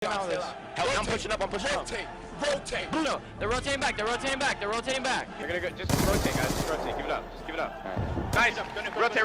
Help, I'm pushing up, Rotate. Bruno, they're rotating back, they're rotating back. They're gonna go, just rotate, guys, just rotate, give it up, just give it up. Right. Nice, rotate.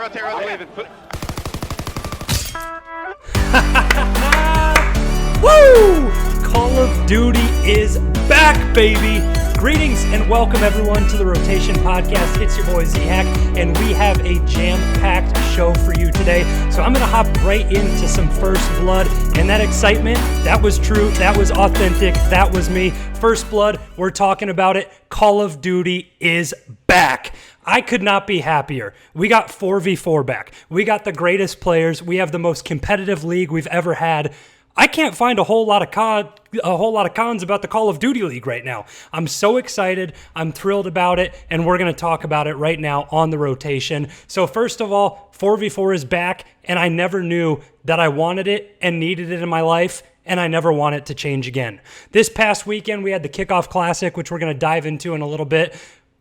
Woo! Call of Duty is back, baby! Greetings and welcome everyone to the Rotation Podcast. It's your boy Z-Hack, and we have a jam-packed show for you today. So I'm gonna hop right into some First Blood, and that excitement, that was true, that was authentic, that was me. First Blood, we're talking about it. Call of Duty is back. I could not be happier. We got 4v4 back. We got the greatest players. We have the most competitive league we've ever had. I can't find a whole lot of cons about the Call of Duty League right now. I'm so excited. I'm thrilled about it, and we're going to talk about it right now on the rotation. So first of all, 4v4 is back, and I never knew that I wanted it and needed it in my life, and I never want it to change again. This past weekend, we had the Kickoff Classic, which we're going to dive into in a little bit.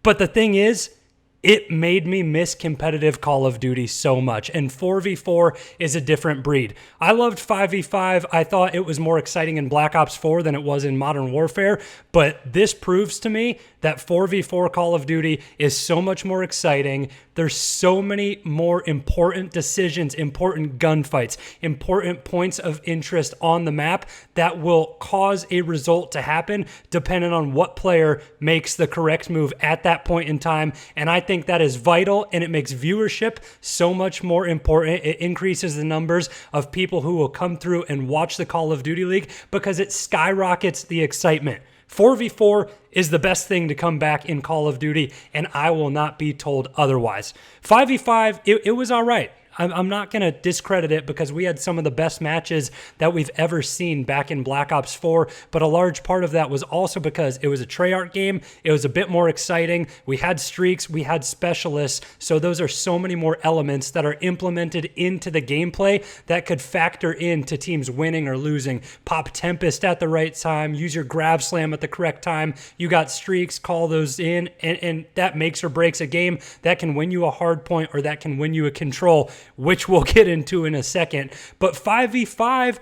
But the thing is, it made me miss competitive Call of Duty so much, and 4v4 is a different breed. I loved 5v5. I thought it was more exciting in Black Ops 4 than it was in Modern Warfare, but this proves to me that 4v4 Call of Duty is so much more exciting. There's so many more important decisions, important gunfights, important points of interest on the map that will cause a result to happen depending on what player makes the correct move at that point in time. And I think that is vital, and it makes viewership so much more important. It increases the numbers of people who will come through and watch the Call of Duty League because it skyrockets the excitement. 4v4 is the best thing to come back in Call of Duty, and I will not be told otherwise. 5v5, it was all right. I'm not going to discredit it because we had some of the best matches that we've ever seen back in Black Ops 4, but a large part of that was also because it was a Treyarch game. It was a bit more exciting. We had streaks, we had specialists, so those are so many more elements that are implemented into the gameplay that could factor into teams winning or losing. Pop Tempest at the right time, use your grab slam at the correct time. You got streaks, call those in, and that makes or breaks a game. That can win you a hard point or that can win you a control, which we'll get into in a second. But 5v5,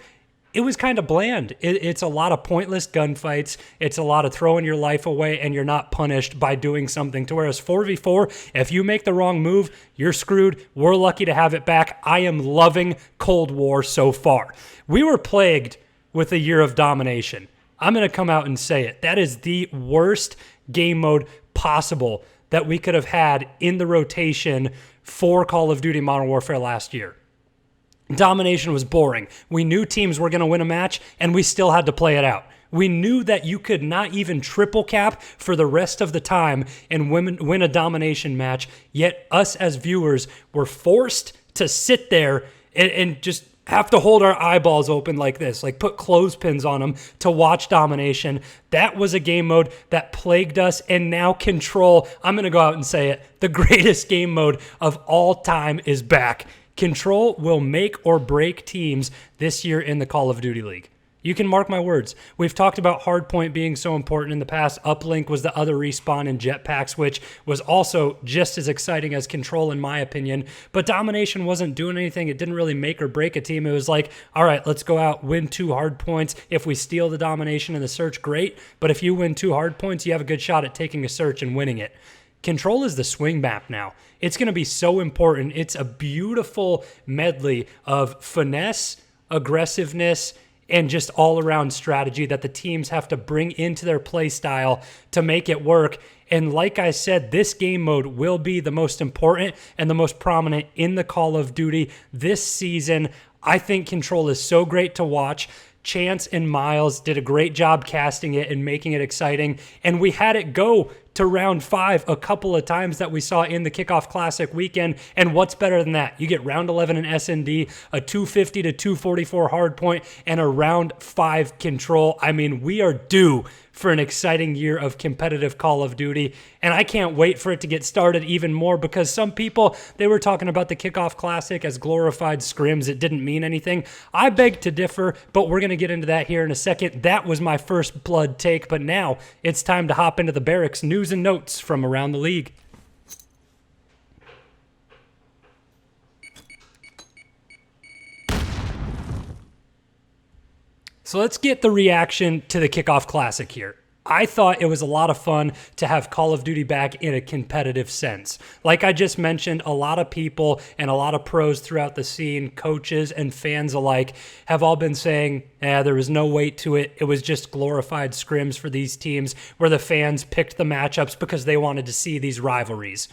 it was kind of bland. It's a lot of pointless gunfights. It's a lot of throwing your life away and you're not punished by doing something. To whereas 4v4, if you make the wrong move, you're screwed. We're lucky to have it back. I am loving Cold War so far. We were plagued with a year of domination. I'm going to come out and say it. That is the worst game mode possible that we could have had in the rotation for Call of Duty Modern Warfare last year. Domination was boring. We knew teams were going to win a match, and we still had to play it out. We knew that you could not even triple cap for the rest of the time and win a domination match, yet us as viewers were forced to sit there and just have to hold our eyeballs open like this, like put clothespins on them to watch domination. That was a game mode that plagued us, and now Control, I'm going to go out and say it, the greatest game mode of all time is back. Control will make or break teams this year in the Call of Duty League. You can mark my words. We've talked about Hardpoint being so important in the past. Uplink was the other respawn in Jetpacks, which was also just as exciting as Control in my opinion. But Domination wasn't doing anything. It didn't really make or break a team. It was like, all right, let's go out, win 2 Hardpoints. If we steal the Domination and the search, great. But if you win 2 Hardpoints, you have a good shot at taking a search and winning it. Control is the swing map now. It's going to be so important. It's a beautiful medley of finesse, aggressiveness, and just all-around strategy that the teams have to bring into their play style to make it work. And like I said, this game mode will be the most important and the most prominent in the Call of Duty this season. I think Control is so great to watch. Chance and Miles did a great job casting it and making it exciting. And we had it go to round 5 a couple of times that we saw in the Kickoff Classic weekend. And what's better than that? You get round 11 in S&D, a 250 to 244 hardpoint, and a round 5 Control. I mean, we are due for an exciting year of competitive Call of Duty, and I can't wait for it to get started even more because some people, they were talking about the Kickoff Classic as glorified scrims. It didn't mean anything. I beg to differ, but we're going to get into that here in a second. That was my First Blood take, but now it's time to hop into the Barracks news and notes from around the league. So let's get the reaction to the Kickoff Classic here. I thought it was a lot of fun to have Call of Duty back in a competitive sense. Like I just mentioned, a lot of people and a lot of pros throughout the scene, coaches and fans alike, have all been saying, there was no weight to it. It was just glorified scrims for these teams where the fans picked the matchups because they wanted to see these rivalries.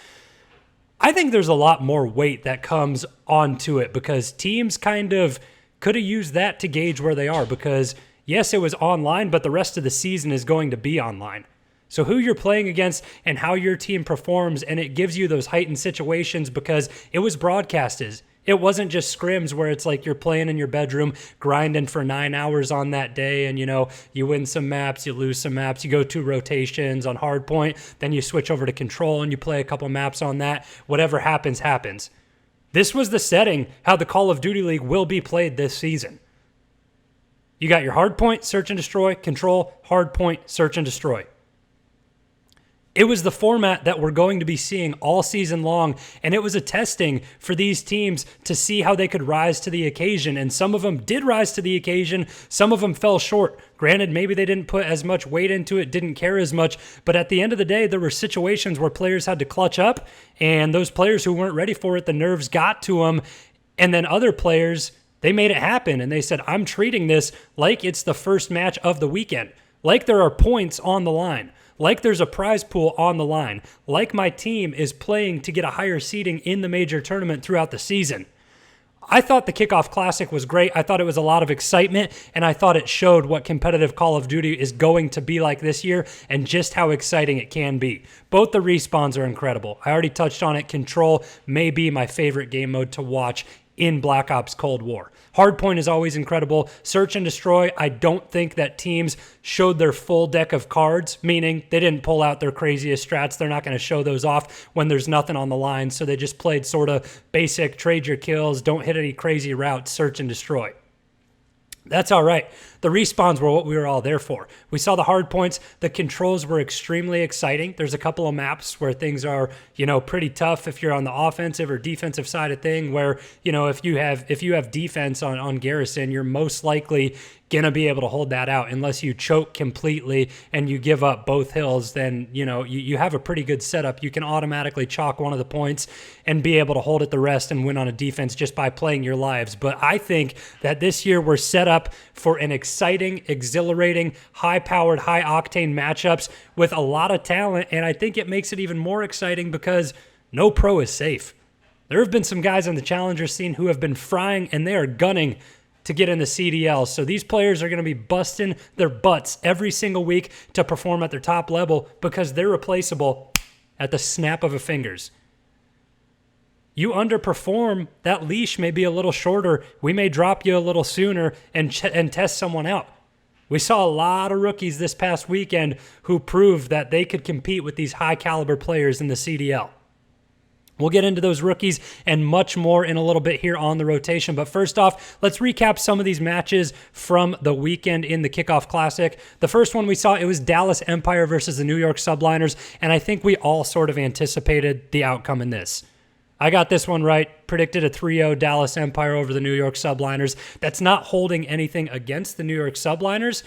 I think there's a lot more weight that comes onto it because teams kind of could have used that to gauge where they are because yes, it was online, but the rest of the season is going to be online. So who you're playing against and how your team performs, and it gives you those heightened situations because it was broadcasted. It wasn't just scrims where it's like you're playing in your bedroom, grinding for 9 hours on that day, and you win some maps, you lose some maps, you go 2 rotations on hardpoint, then you switch over to control and you play a couple maps on that. Whatever happens, happens. This was the setting how the Call of Duty League will be played this season. You got your hardpoint, search and destroy, control, hardpoint, search and destroy. It was the format that we're going to be seeing all season long, and it was a testing for these teams to see how they could rise to the occasion, and some of them did rise to the occasion, some of them fell short. Granted, maybe they didn't put as much weight into it, didn't care as much, but at the end of the day, there were situations where players had to clutch up, and those players who weren't ready for it, the nerves got to them, and then other players, they made it happen, and they said, I'm treating this like it's the first match of the weekend, like there are points on the line, like there's a prize pool on the line, like my team is playing to get a higher seeding in the major tournament throughout the season. I thought the Kickoff Classic was great. I thought it was a lot of excitement, and I thought it showed what competitive Call of Duty is going to be like this year and just how exciting it can be. Both the respawns are incredible. I already touched on it. Control may be my favorite game mode to watch in Black Ops Cold War. Hardpoint is always incredible. Search and destroy, I don't think that teams showed their full deck of cards, meaning they didn't pull out their craziest strats. They're not going to show those off when there's nothing on the line, so they just played sort of basic trade your kills, don't hit any crazy routes, search and destroy. That's all right. The respawns were what we were all there for. We saw the hard points. The controls were extremely exciting. There's a couple of maps where things are, pretty tough if you're on the offensive or defensive side of thing where, if you have defense on Garrison, you're most likely going to be able to hold that out unless you choke completely and you give up both hills. Then, you have a pretty good setup. You can automatically chalk one of the points and be able to hold it the rest and win on a defense just by playing your lives. But I think that this year we're set up for an exciting, exhilarating, high-powered, high-octane matchups with a lot of talent, and I think it makes it even more exciting because no pro is safe. There have been some guys on the Challenger scene who have been frying, and they are gunning to get in the CDL. So these players are going to be busting their butts every single week to perform at their top level because they're replaceable at the snap of a fingers. You underperform, that leash may be a little shorter. We may drop you a little sooner and test someone out. We saw a lot of rookies this past weekend who proved that they could compete with these high-caliber players in the CDL. We'll get into those rookies and much more in a little bit here on the rotation. But first off, let's recap some of these matches from the weekend in the Kickoff Classic. The first one we saw, it was Dallas Empire versus the New York Subliners, and I think we all sort of anticipated the outcome in this. I got this one right, predicted a 3-0 Dallas Empire over the New York Subliners. That's not holding anything against the New York Subliners.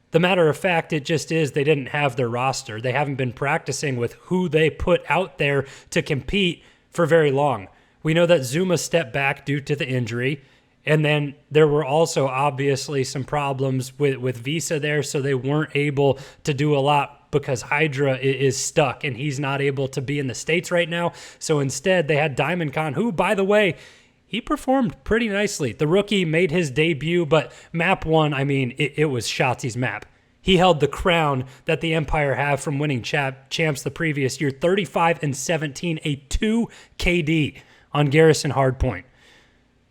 The matter of fact, it just is they didn't have their roster. They haven't been practicing with who they put out there to compete for very long. We know that Zuma stepped back due to the injury, and then there were also obviously some problems with Visa there, so they weren't able to do a lot because Hydra is stuck and he's not able to be in the States right now. So instead, they had Diamond Khan, who, by the way, he performed pretty nicely. The rookie made his debut, but map one, it was Shotzi's map. He held the crown that the Empire have from winning champs the previous year, 35-17, a 2 KD on Garrison Hardpoint.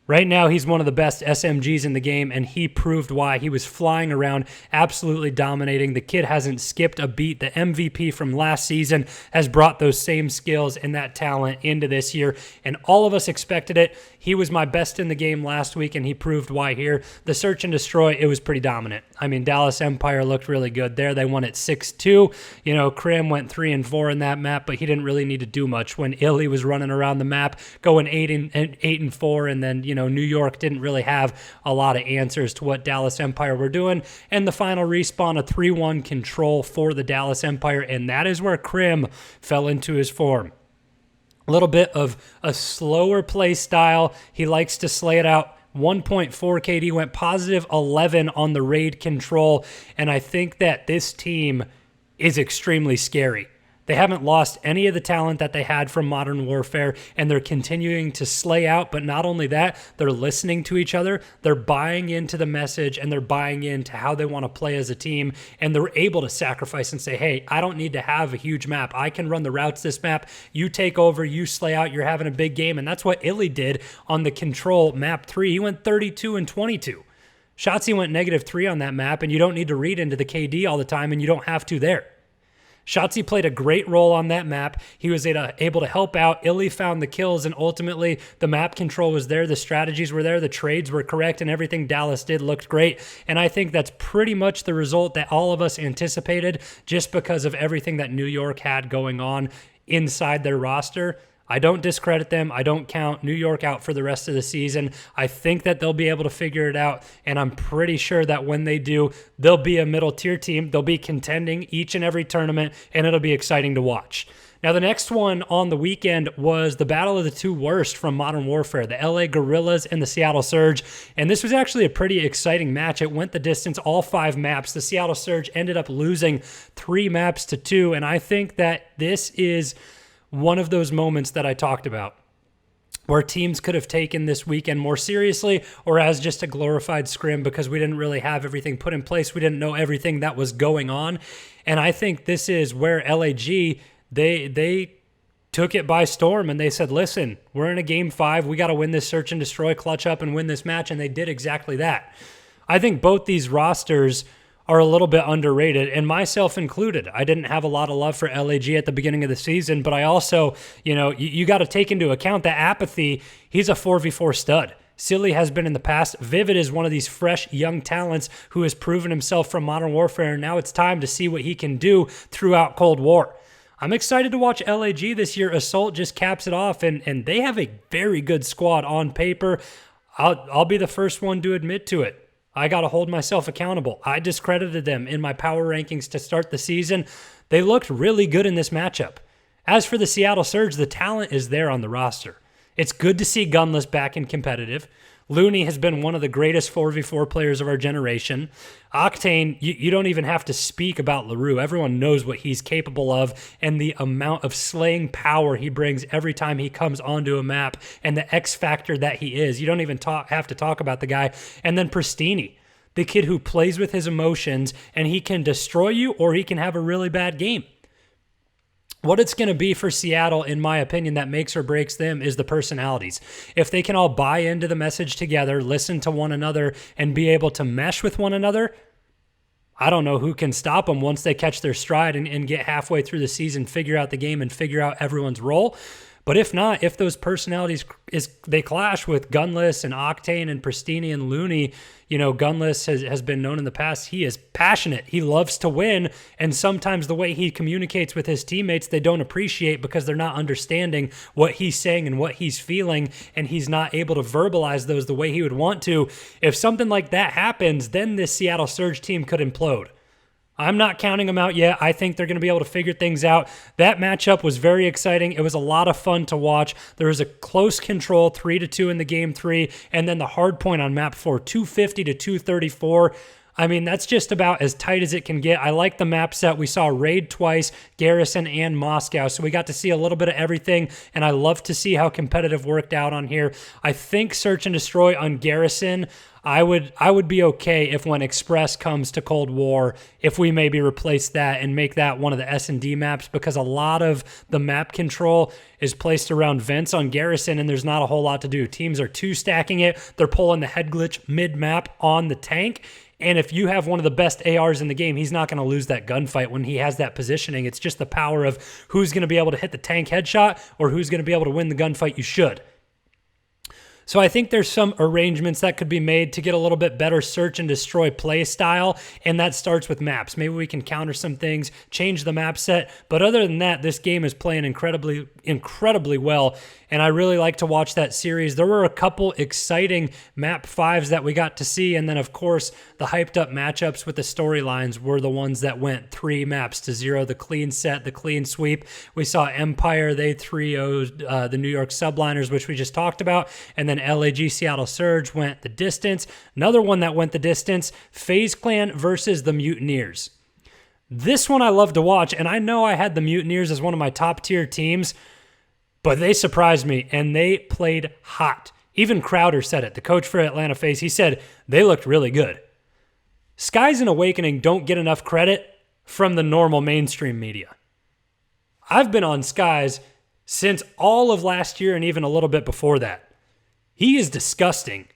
Right now, he's one of the best SMGs in the game, and he proved why. He was flying around, absolutely dominating. The kid hasn't skipped a beat. The MVP from last season has brought those same skills and that talent into this year, and all of us expected it. He was my best in the game last week, and he proved why here. The search and destroy, it was pretty dominant. I mean, Dallas Empire looked really good there. They won at 6-2. You know, Krim went 3-4 in that map, but he didn't really need to do much when Illy was running around the map, going 8-4, and then, you know, New York didn't really have a lot of answers to what Dallas Empire were doing. And the final respawn, a 3-1 control for the Dallas Empire, and that is where Krim fell into his form. A little bit of a slower play style. He likes to slay it out. 1.4 KD, went positive 11 on the raid control, and I think that this team is extremely scary. They haven't lost any of the talent that they had from Modern Warfare, and they're continuing to slay out. But not only that, they're listening to each other. They're buying into the message, and they're buying into how they want to play as a team. And they're able to sacrifice and say, hey, I don't need to have a huge map. I can run the routes this map. You take over, you slay out, you're having a big game. And that's what Illy did on the control map 3. He went 32-22. Shotzzy went -3 on that map, and you don't need to read into the KD all the time, and you don't have to there. Shotzzy played a great role on that map. He was able to help out. Illy found the kills, and ultimately the map control was there. The strategies were there. The trades were correct, and everything Dallas did looked great. And I think that's pretty much the result that all of us anticipated just because of everything that New York had going on inside their roster. I don't discredit them. I don't count New York out for the rest of the season. I think that they'll be able to figure it out, and I'm pretty sure that when they do, they'll be a middle-tier team. They'll be contending each and every tournament, and it'll be exciting to watch. Now, the next one on the weekend was the battle of the two worst from Modern Warfare, the LA Guerrillas and the Seattle Surge, and this was actually a pretty exciting match. It went the distance, all 5 maps. The Seattle Surge ended up losing 3 maps to 2, and I think that this is one of those moments that I talked about where teams could have taken this weekend more seriously or as just a glorified scrim because we didn't really have everything put in place. We didn't know everything that was going on. And I think this is where LAG, they took it by storm and they said, listen, we're in a game 5. We got to win this search and destroy, clutch up and win this match. And they did exactly that. I think both these rosters are a little bit underrated, and myself included. I didn't have a lot of love for LAG at the beginning of the season, but I also, you know, you got to take into account that Apathy, he's a 4v4 stud. Silly has been in the past. Vivid is one of these fresh young talents who has proven himself from Modern Warfare, and now it's time to see what he can do throughout Cold War. I'm excited to watch LAG this year. Assault just caps it off, and they have a very good squad on paper. I'll be the first one to admit to it. I got to hold myself accountable. I discredited them in my power rankings to start the season. They looked really good in this matchup. As for the Seattle Surge, the talent is there on the roster. It's good to see Gunless back in competitive. Looney has been one of the greatest 4v4 players of our generation. Octane, you don't even have to speak about LaRue. Everyone knows what he's capable of and the amount of slaying power he brings every time he comes onto a map and the X factor that he is. You don't even have to talk about the guy. And then Pristini, the kid who plays with his emotions, and he can destroy you or he can have a really bad game. What it's going to be for Seattle, in my opinion, that makes or breaks them is the personalities. If they can all buy into the message together, listen to one another, and be able to mesh with one another, I don't know who can stop them once they catch their stride and get halfway through the season, figure out the game, and figure out everyone's role. But if not, if those personalities they clash with Gunless and Octane and Pristini and Looney, you know, Gunless has been known in the past. He is passionate. He loves to win. And sometimes the way he communicates with his teammates, they don't appreciate because they're not understanding what he's saying and what he's feeling. And he's not able to verbalize those the way he would want to. If something like that happens, then this Seattle Surge team could implode. I'm not counting them out yet. I think they're going to be able to figure things out. That matchup was very exciting. It was a lot of fun to watch. There was a close control, 3-2 in the game 3, and then the hard point on map 4, 250-234. I mean, that's just about as tight as it can get. I like the map set. We saw Raid twice, Garrison, and Moscow, so we got to see a little bit of everything, and I love to see how competitive worked out on here. I think Search and Destroy on Garrison, I would be okay if when Express comes to Cold War, if we maybe replace that and make that one of the S&D maps, because a lot of the map control is placed around vents on Garrison, and there's not a whole lot to do. Teams are two-stacking it. They're pulling the head glitch mid-map on the tank, and if you have one of the best ARs in the game, he's not going to lose that gunfight when he has that positioning. It's just the power of who's going to be able to hit the tank headshot or who's going to be able to win the gunfight you should. So I think there's some arrangements that could be made to get a little bit better search and destroy play style, and that starts with maps. Maybe we can counter some things, change the map set, but other than that, this game is playing incredibly well, and I really like to watch that series. There were a couple exciting map 5s that we got to see, and then of course the hyped up matchups with the storylines were the ones that went 3-0, the clean set, the clean sweep. We saw Empire, they 3-0'd the New York Subliners, which we just talked about, and then LAG Seattle Surge went the distance. Another one that went the distance, FaZe Clan versus the Mutineers. This one I love to watch, and I know I had the Mutineers as one of my top tier teams, but they surprised me, and they played hot. Even Crowder said it, the coach for Atlanta FaZe. He said they looked really good. Skies and Awakening don't get enough credit from the normal mainstream media. I've been on Skies since all of last year and even a little bit before that. He is disgusting.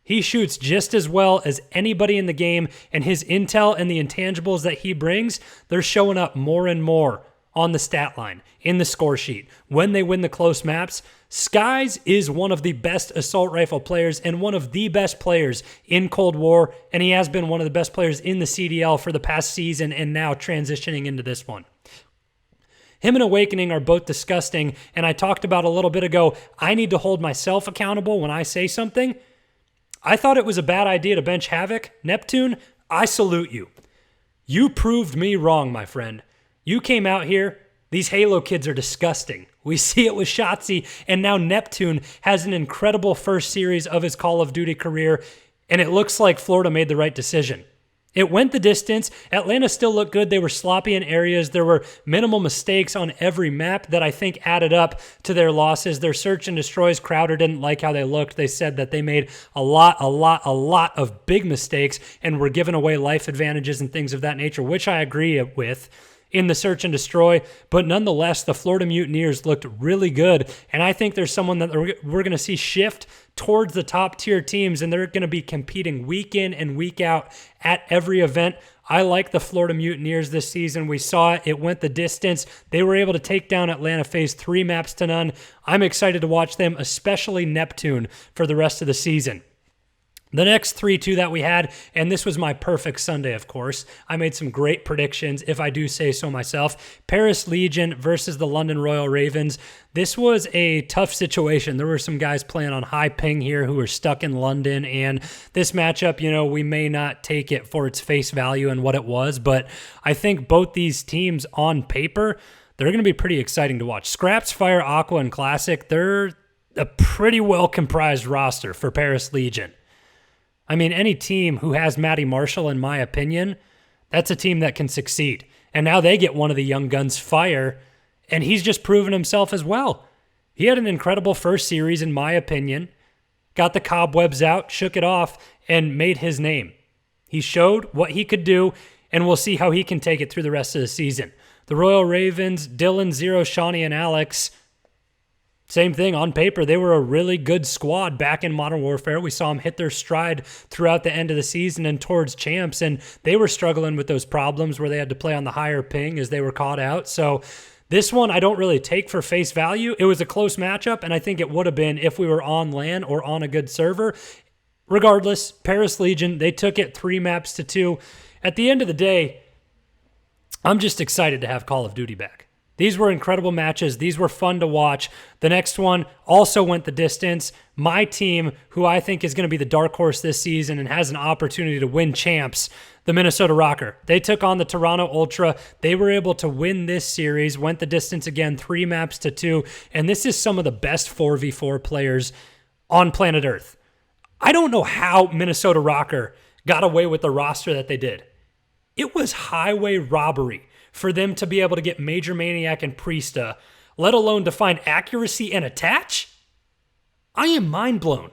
He shoots just as well as anybody in the game, and his intel and the intangibles that he brings, they're showing up more and more on the stat line, in the score sheet. When they win the close maps, Skies is one of the best assault rifle players and one of the best players in Cold War, and he has been one of the best players in the CDL for the past season and now transitioning into this one. Him and Awakening are both disgusting, and I talked about a little bit ago, I need to hold myself accountable when I say something. I thought it was a bad idea to bench Havoc. Neptune, I salute you. You proved me wrong, my friend. You came out here, these Halo kids are disgusting. We see it with Shotzi, and now Neptune has an incredible first series of his Call of Duty career, and it looks like Florida made the right decision. It went the distance. Atlanta still looked good. They were sloppy in areas. There were minimal mistakes on every map that I think added up to their losses. Their search and destroys, Crowder didn't like how they looked. They said that they made a lot of big mistakes and were giving away life advantages and things of that nature, which I agree with in the search and destroy. But nonetheless, the Florida Mutineers looked really good. And I think there's someone that we're going to see shift towards the top tier teams, and they're going to be competing week in and week out at every event. I like the Florida Mutineers this season. We saw it. It went the distance. They were able to take down Atlanta FaZe 3-0. I'm excited to watch them, especially Neptune, for the rest of the season. The next 3-2 that we had, and this was my perfect Sunday, of course. I made some great predictions, if I do say so myself. Paris Legion versus the London Royal Ravens. This was a tough situation. There were some guys playing on high ping here who were stuck in London, and this matchup, we may not take it for its face value and what it was, but I think both these teams on paper, they're going to be pretty exciting to watch. Scraps, Fire, Aqua, and Classic, they're a pretty well comprised roster for Paris Legion. I mean, any team who has Matty Marshall, in my opinion, that's a team that can succeed. And now they get one of the young guns, Fire, and he's just proven himself as well. He had an incredible first series, in my opinion, got the cobwebs out, shook it off, and made his name. He showed what he could do, and we'll see how he can take it through the rest of the season. The Royal Ravens, Dylan, Zero, Shawnee, and Alex, same thing. On paper, they were a really good squad back in Modern Warfare. We saw them hit their stride throughout the end of the season and towards champs, and they were struggling with those problems where they had to play on the higher ping as they were caught out. So this one I don't really take for face value. It was a close matchup, and I think it would have been if we were on LAN or on a good server. Regardless, Paris Legion, they took it 3-2. At the end of the day, I'm just excited to have Call of Duty back. These were incredible matches. These were fun to watch. The next one also went the distance. My team, who I think is going to be the dark horse this season and has an opportunity to win champs, the Minnesota Rocker. They took on the Toronto Ultra. They were able to win this series, went the distance again, 3-2, and this is some of the best 4v4 players on planet Earth. I don't know how Minnesota Rocker got away with the roster that they did. It was highway robbery for them to be able to get Major Maniac and Priesta, let alone to find accuracy and attach? I am mind blown.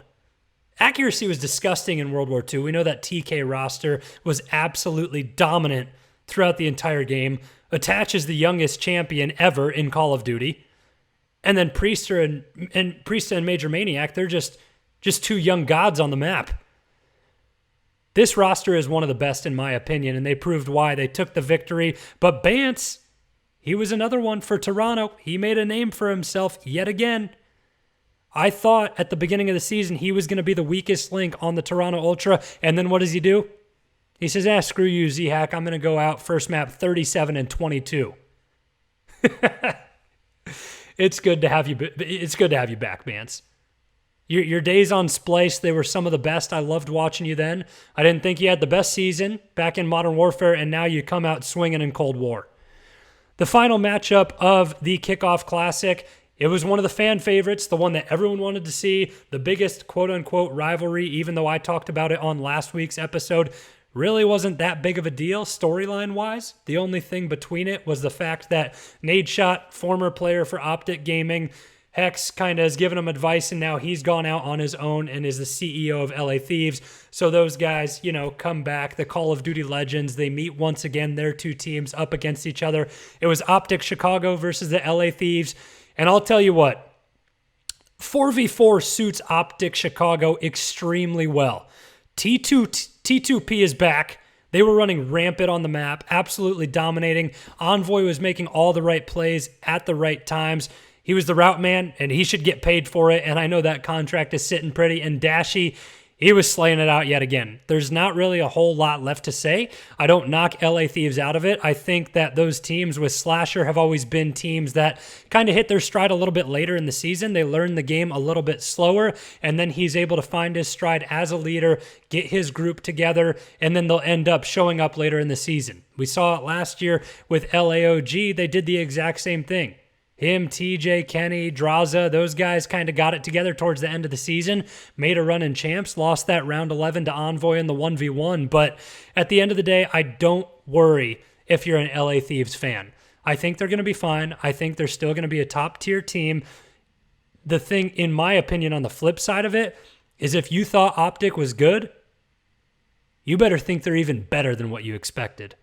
Accuracy was disgusting in World War II. We know that TK roster was absolutely dominant throughout the entire game. Attach is the youngest champion ever in Call of Duty. And then Priesta and Major Maniac, they're just two young gods on the map. This roster is one of the best in my opinion, and they proved why. They took the victory. But Bance, he was another one for Toronto. He made a name for himself yet again. I thought at the beginning of the season he was going to be the weakest link on the Toronto Ultra, and then what does he do? He says, screw you, Z-Hack. I'm going to go out first map 37-22. It's good to have you. It's good to have you back, Vance. Your days on Splice, they were some of the best. I loved watching you then. I didn't think you had the best season back in Modern Warfare, and now you come out swinging in Cold War. The final matchup of the Kickoff Classic, it was one of the fan favorites, the one that everyone wanted to see, the biggest quote-unquote rivalry, even though I talked about it on last week's episode. Really wasn't that big of a deal storyline-wise. The only thing between it was the fact that Nadeshot, former player for Optic Gaming, Hex kind of has given him advice, and now he's gone out on his own and is the CEO of LA Thieves. So those guys, come back. The Call of Duty legends, they meet once again, their two teams up against each other. It was Optic Chicago versus the LA Thieves. And I'll tell you what, 4v4 suits Optic Chicago extremely well. T2P is back. They were running rampant on the map, absolutely dominating. Envoy was making all the right plays at the right times. He was the route man, and he should get paid for it, and I know that contract is sitting pretty. And Dashy, he was slaying it out yet again. There's not really a whole lot left to say. I don't knock LA Thieves out of it. I think that those teams with Slasher have always been teams that kind of hit their stride a little bit later in the season. They learn the game a little bit slower, and then he's able to find his stride as a leader, get his group together, and then they'll end up showing up later in the season. We saw it last year with LAOG. They did the exact same thing. Him, TJ, Kenny, Draza, those guys kind of got it together towards the end of the season, made a run in champs, lost that round 11 to Envoy in the 1v1. But at the end of the day, I don't worry if you're an LA Thieves fan. I think they're going to be fine. I think they're still going to be a top-tier team. The thing, in my opinion, on the flip side of it, is if you thought Optic was good, you better think they're even better than what you expected.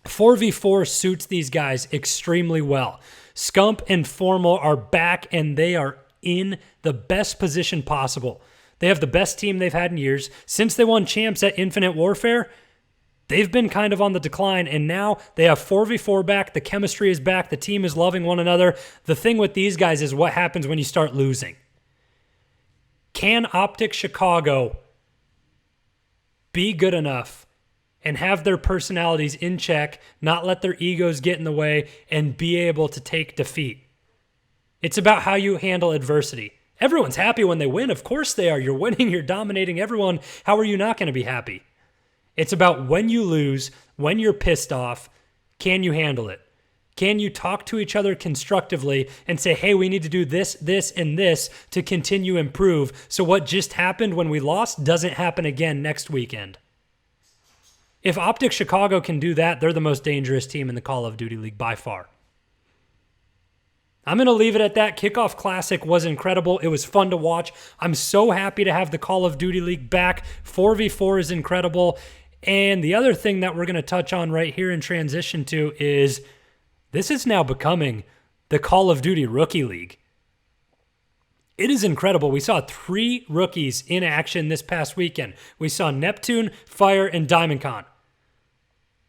4v4 suits these guys extremely well. Scump and Formal are back, and they are in the best position possible. They have the best team they've had in years. Since they won champs at Infinite Warfare, they've been kind of on the decline, and now they have 4v4 back. The chemistry is back. The team is loving one another. The thing with these guys is what happens when you start losing. Can Optic Chicago be good enough and have their personalities in check, not let their egos get in the way, and be able to take defeat? It's about how you handle adversity. Everyone's happy when they win. Of course they are. You're winning. You're dominating everyone. How are you not going to be happy? It's about when you lose, when you're pissed off, can you handle it? Can you talk to each other constructively and say, hey, we need to do this, this, and this to continue improve so what just happened when we lost doesn't happen again next weekend? If Optic Chicago can do that, they're the most dangerous team in the Call of Duty League by far. I'm going to leave it at that. Kickoff Classic was incredible. It was fun to watch. I'm so happy to have the Call of Duty League back. 4v4 is incredible. And the other thing that we're going to touch on right here and transition to is this is now becoming the Call of Duty Rookie League. It is incredible. We saw 3 rookies in action this past weekend. We saw Neptune, Fire, and DiamondCon.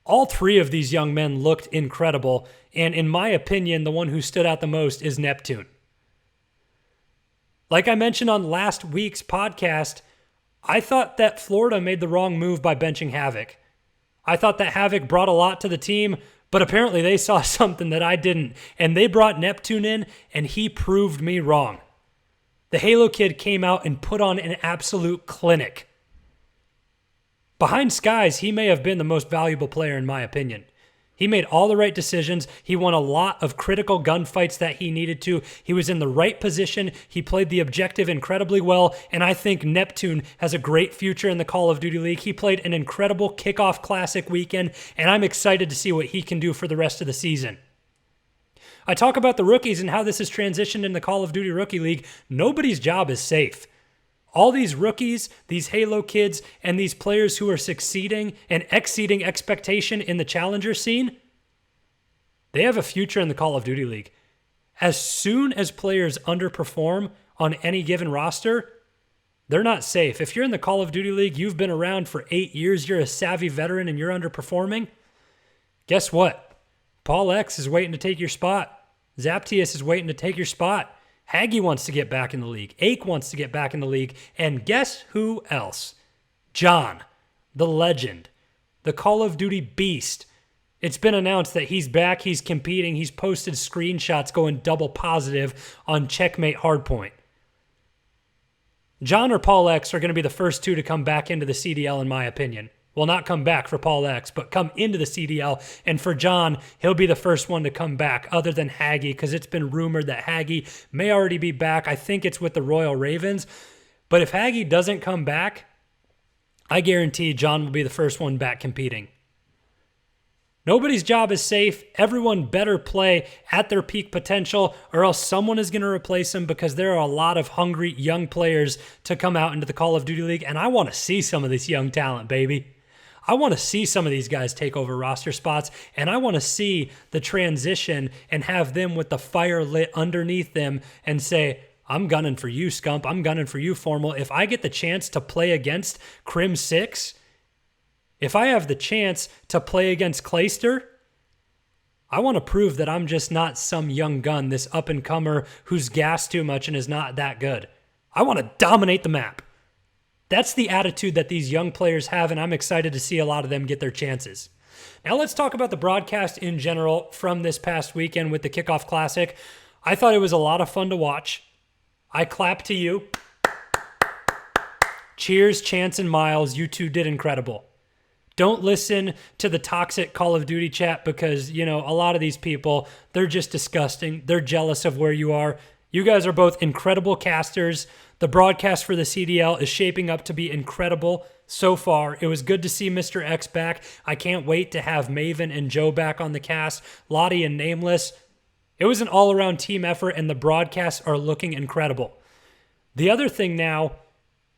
All 3 of these young men looked incredible, and in my opinion, the one who stood out the most is Neptune. Like I mentioned on last week's podcast, I thought that Florida made the wrong move by benching Havoc. I thought that Havoc brought a lot to the team, but apparently they saw something that I didn't, and they brought Neptune in, and he proved me wrong. The Halo kid came out and put on an absolute clinic. Behind Skies, he may have been the most valuable player in my opinion. He made all the right decisions. He won a lot of critical gunfights that he needed to. He was in the right position. He played the objective incredibly well, and I think Neptune has a great future in the Call of Duty League. He played an incredible Kickoff Classic weekend, and I'm excited to see what he can do for the rest of the season. I talk about the rookies and how this has transitioned in the Call of Duty Rookie League. Nobody's job is safe. All these rookies, these Halo kids, and these players who are succeeding and exceeding expectation in the challenger scene, they have a future in the Call of Duty League. As soon as players underperform on any given roster, they're not safe. If you're in the Call of Duty League, you've been around for 8 years, you're a savvy veteran, and you're underperforming, guess what? Paul X is waiting to take your spot. Zaptius is waiting to take your spot. Haggy wants to get back in the league. Ake wants to get back in the league. And guess who else? John, the legend, the Call of Duty beast. It's been announced that he's back, he's competing, he's posted screenshots going double positive on Checkmate Hardpoint. John or Paul X are going to be the first two to come back into the CDL in my opinion. Well, not come back for Paul X, but come into the CDL. And for John, he'll be the first one to come back other than Haggy, because it's been rumored that Haggy may already be back. I think it's with the Royal Ravens. But if Haggy doesn't come back, I guarantee John will be the first one back competing. Nobody's job is safe. Everyone better play at their peak potential, or else someone is going to replace them, because there are a lot of hungry young players to come out into the Call of Duty League, and I want to see some of this young talent, baby. I want to see some of these guys take over roster spots, and I want to see the transition and have them with the fire lit underneath them and say, I'm gunning for you, Scump. I'm gunning for you, Formal. If I get the chance to play against Crim 6, if I have the chance to play against Clayster, I want to prove that I'm just not some young gun, this up-and-comer who's gassed too much and is not that good. I want to dominate the map. That's the attitude that these young players have, and I'm excited to see a lot of them get their chances. Now let's talk about the broadcast in general from this past weekend with the Kickoff Classic. I thought it was a lot of fun to watch. I clap to you. Cheers, Chance and Miles. You two did incredible. Don't listen to the toxic Call of Duty chat because, a lot of these people, they're just disgusting. They're jealous of where you are. You guys are both incredible casters. The broadcast for the CDL is shaping up to be incredible so far. It was good to see Mr. X back. I can't wait to have Maven and Joe back on the cast, Lottie and Nameless. It was an all-around team effort, and the broadcasts are looking incredible. The other thing now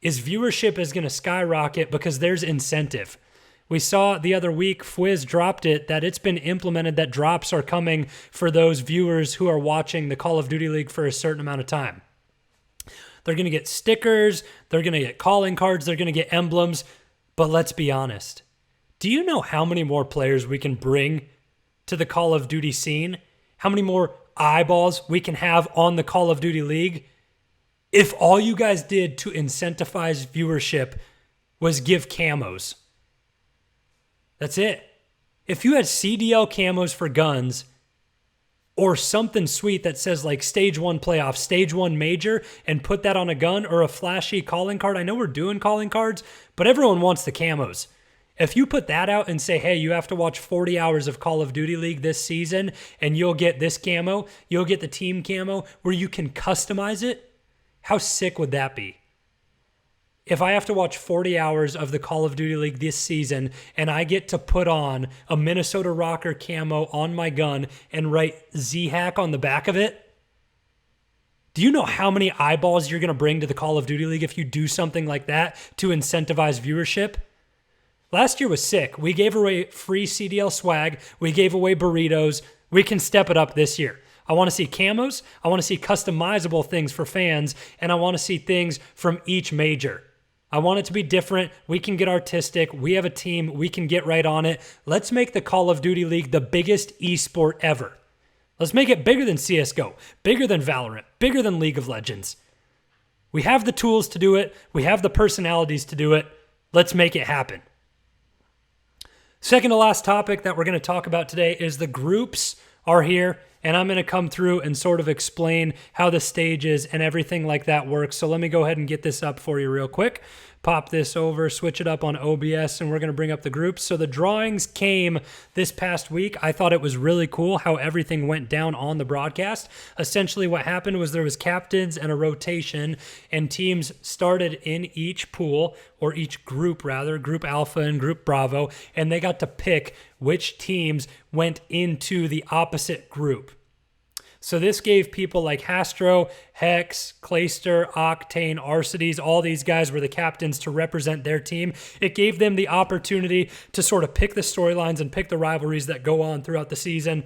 is viewership is going to skyrocket because there's incentive. We saw the other week, Fwiz dropped it, that it's been implemented that drops are coming for those viewers who are watching the Call of Duty League for a certain amount of time. They're going to get stickers, they're going to get calling cards, they're going to get emblems, but let's be honest. Do you know how many more players we can bring to the Call of Duty scene? How many more eyeballs we can have on the Call of Duty League if all you guys did to incentivize viewership was give camos? That's it. If you had CDL camos for guns or something sweet that says like Stage 1 Playoff, Stage 1 Major, and put that on a gun or a flashy calling card. I know we're doing calling cards, but everyone wants the camos. If you put that out and say, hey, you have to watch 40 hours of Call of Duty League this season and you'll get this camo, you'll get the team camo where you can customize it, how sick would that be? If I have to watch 40 hours of the Call of Duty League this season and I get to put on a Minnesota Rocker camo on my gun and write Z-Hack on the back of it, do you know how many eyeballs you're going to bring to the Call of Duty League if you do something like that to incentivize viewership? Last year was sick. We gave away free CDL swag. We gave away burritos. We can step it up this year. I want to see camos. I want to see customizable things for fans. And I want to see things from each major. I want it to be different. We can get artistic. We have a team. We can get right on it. Let's make the Call of Duty League the biggest esport ever. Let's make it bigger than CSGO, bigger than Valorant, bigger than League of Legends. We have the tools to do it. We have the personalities to do it. Let's make it happen. Second to last topic that we're going to talk about today is the groups are here, and I'm going to come through and sort of explain how the stages and everything like that works. So let me go ahead and get this up for you real quick. Pop this over, switch it up on OBS, and we're going to bring up the groups. So the drawings came this past week. I thought it was really cool how everything went down on the broadcast. Essentially what happened was there was captains and a rotation, and teams started in each pool, or each group rather, Group Alpha and Group Bravo, and they got to pick which teams went into the opposite group. So this gave people like Hastro, Hex, Clayster, Octane, Arcides, all these guys were the captains to represent their team. It gave them the opportunity to sort of pick the storylines and pick the rivalries that go on throughout the season.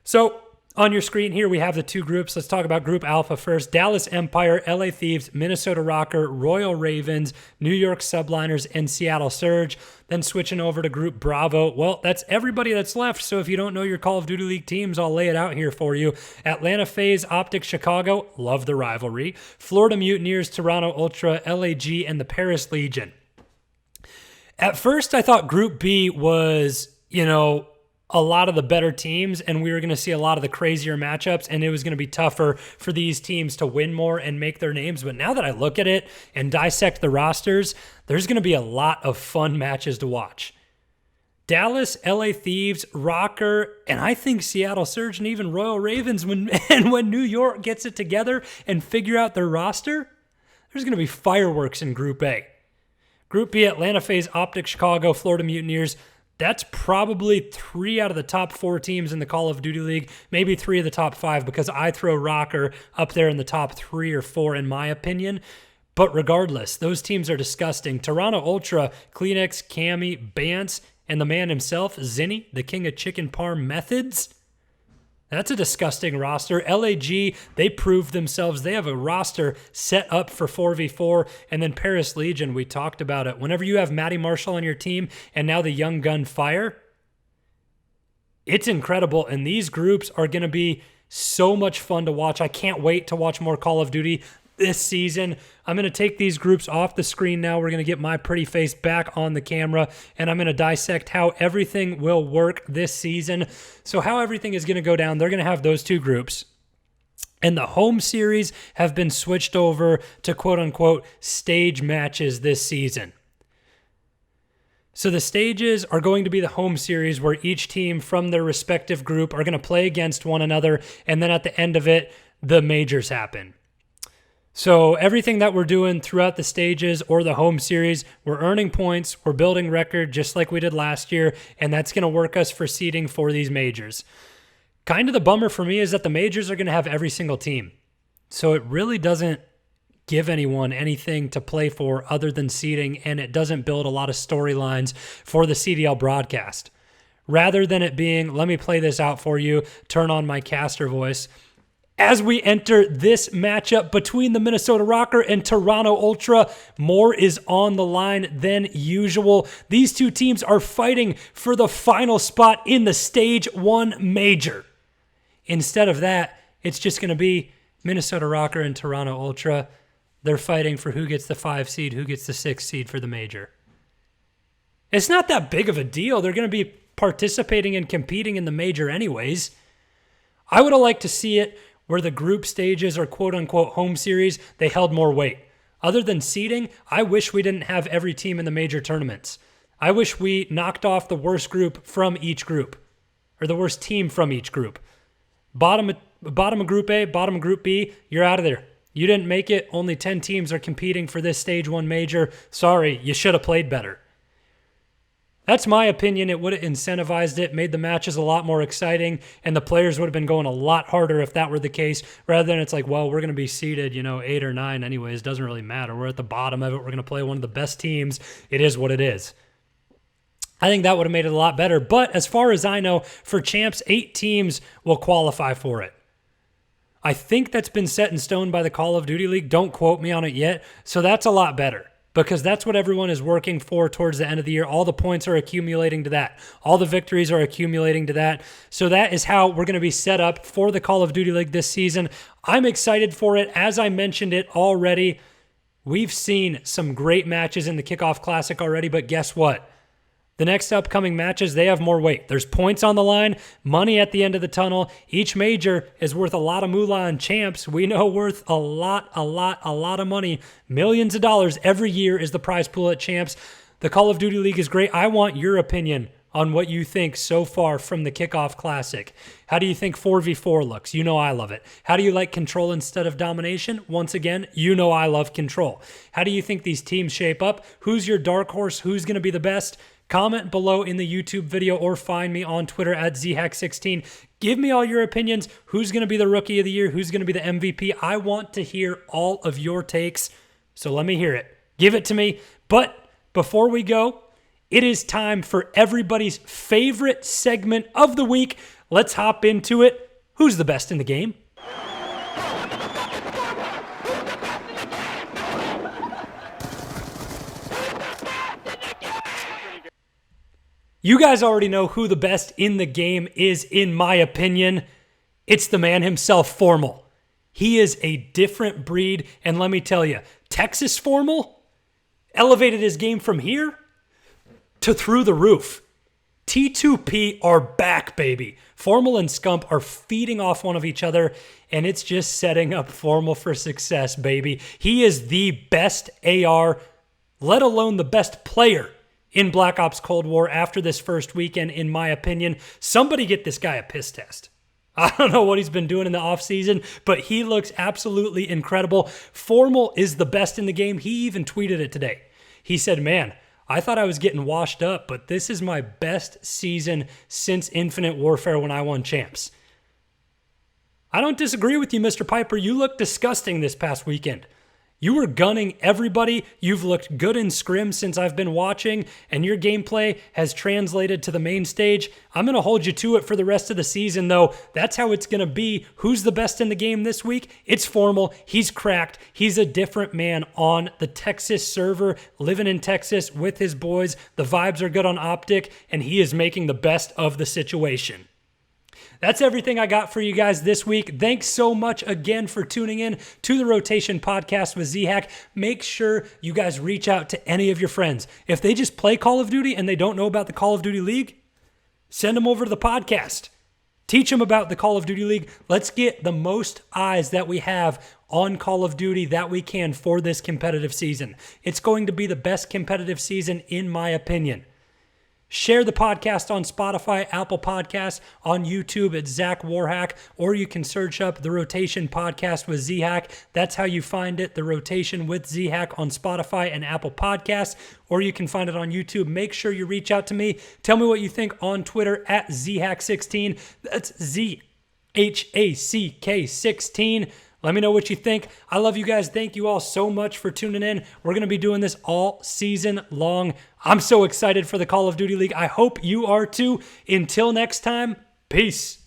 So On your screen here, we have the two groups. Let's talk about Group Alpha first. Dallas Empire, LA Thieves, Minnesota Rocker, Royal Ravens, New York Subliners, and Seattle Surge. Then switching over to Group Bravo. Well, that's everybody that's left, so if you don't know your Call of Duty League teams, I'll lay it out here for you. Atlanta FaZe, Optic Chicago, love the rivalry. Florida Mutineers, Toronto Ultra, LAG, and the Paris Legion. At first, I thought Group B was, a lot of the better teams, and we were going to see a lot of the crazier matchups, and it was going to be tougher for these teams to win more and make their names. But now that I look at it and dissect the rosters, there's going to be a lot of fun matches to watch. Dallas, LA Thieves, Rocker, and I think Seattle Surge and even Royal Ravens, when New York gets it together and figure out their roster, there's going to be fireworks in Group A. Group B, Atlanta FaZe, Optic Chicago, Florida Mutineers. That's probably 3 out of the top 4 teams in the Call of Duty League, maybe 3 of the top 5, because I throw Rocker up there in the top 3 or 4 in my opinion. But regardless, those teams are disgusting. Toronto Ultra, Kleenex, Cammy, Bance, and the man himself, Zinni, the king of chicken parm methods. That's a disgusting roster. LAG, they proved themselves. They have a roster set up for 4v4. And then Paris Legion, we talked about it. Whenever you have Matty Marshall on your team and now the young gun Fire, it's incredible. And these groups are going to be so much fun to watch. I can't wait to watch more Call of Duty this season. I'm going to take these groups off the screen now. We're going to get my pretty face back on the camera, and I'm going to dissect how everything will work this season. So how everything is going to go down, they're going to have those two groups. And the home series have been switched over to quote-unquote stage matches this season. So the stages are going to be the home series where each team from their respective group are going to play against one another, and then at the end of it, the majors happen. So everything that we're doing throughout the stages or the home series, we're earning points, we're building record just like we did last year, and that's going to work us for seeding for these majors. Kind of the bummer for me is that the majors are going to have every single team. So it really doesn't give anyone anything to play for other than seeding, and it doesn't build a lot of storylines for the CDL broadcast. Rather than it being, let me play this out for you, turn on my caster voice. As we enter this matchup between the Minnesota Rocker and Toronto Ultra, more is on the line than usual. These two teams are fighting for the final spot in the Stage 1 Major. Instead of that, it's just going to be Minnesota Rocker and Toronto Ultra. They're fighting for who gets the 5 seed, who gets the 6 seed for the Major. It's not that big of a deal. They're going to be participating and competing in the Major anyways. I would have liked to see it where the group stages or quote-unquote home series, they held more weight. Other than seeding, I wish we didn't have every team in the major tournaments. I wish we knocked off the worst group from each group, or the worst team from each group. Bottom of Group A, bottom of Group B, you're out of there. You didn't make it. Only 10 teams are competing for this Stage 1 Major. Sorry, you should have played better. That's my opinion. It would have incentivized it, made the matches a lot more exciting, and the players would have been going a lot harder if that were the case, rather than it's like, well, we're going to be seeded, 8 or 9 anyways. Doesn't really matter. We're at the bottom of it. We're going to play one of the best teams. It is what it is. I think that would have made it a lot better. But as far as I know, for champs, 8 teams will qualify for it. I think that's been set in stone by the Call of Duty League. Don't quote me on it yet. So that's a lot better, because that's what everyone is working for towards the end of the year. All the points are accumulating to that. All the victories are accumulating to that. So that is how we're going to be set up for the Call of Duty League this season. I'm excited for it. As I mentioned it already, we've seen some great matches in the Kickoff Classic already, but guess what? The next upcoming matches, they have more weight. There's points on the line, money at the end of the tunnel. Each major is worth a lot of moolah, and champs, we know, worth a lot of money. Millions of dollars every year is the prize pool at champs. The Call of Duty League is great. I want your opinion on what you think so far from the Kickoff Classic. How do you think 4v4 looks? You know I love it. How do you like Control instead of Domination? Once again, you know I love Control. How do you think these teams shape up? Who's your dark horse? Who's going to be the best? Comment below in the YouTube video or find me on Twitter at zhack16. Give me all your opinions. Who's going to be the Rookie of the Year? Who's going to be the MVP? I want to hear all of your takes, so let me hear it. Give it to me. But before we go, it is time for everybody's favorite segment of the week. Let's hop into it. who's the best in the game. You guys already know who the best in the game is, in my opinion. It's the man himself, Formal. He is a different breed, and let me tell you, Texas Formal elevated his game from here to through the roof. T2P are back, baby. Formal and Scump are feeding off one of each other, and it's just setting up Formal for success, baby. He is the best AR, let alone the best player in Black Ops Cold War after this first weekend, in my opinion. Somebody get this guy a piss test. I don't know what he's been doing in the offseason, but he looks absolutely incredible. Formal is the best in the game. He even tweeted it today. He said, man, I thought I was getting washed up, but this is my best season since Infinite Warfare when I won champs. I don't disagree with you, Mr. Piper. You looked disgusting this past weekend. You were gunning everybody. You've looked good in scrim since I've been watching, and your gameplay has translated to the main stage. I'm going to hold you to it for the rest of the season, though. That's how it's going to be. Who's the best in the game this week? It's Formal. He's cracked. He's a different man on the Texas server, living in Texas with his boys. The vibes are good on Optic, and he is making the best of the situation. That's everything I got for you guys this week. Thanks so much again for tuning in to the Rotation Podcast with Z-Hack. Make sure you guys reach out to any of your friends. If they just play Call of Duty and they don't know about the Call of Duty League, send them over to the podcast. Teach them about the Call of Duty League. Let's get the most eyes that we have on Call of Duty that we can for this competitive season. It's going to be the best competitive season in my opinion. Share the podcast on Spotify, Apple Podcasts, on YouTube at Zach Warhack, or you can search up The Rotation Podcast with Z-Hack. That's how you find it, The Rotation with Z-Hack on Spotify and Apple Podcasts, or you can find it on YouTube. Make sure you reach out to me. Tell me what you think on Twitter at ZHack16. That's ZHACK16. Let me know what you think. I love you guys. Thank you all so much for tuning in. We're going to be doing this all season long. I'm so excited for the Call of Duty League. I hope you are too. Until next time, peace.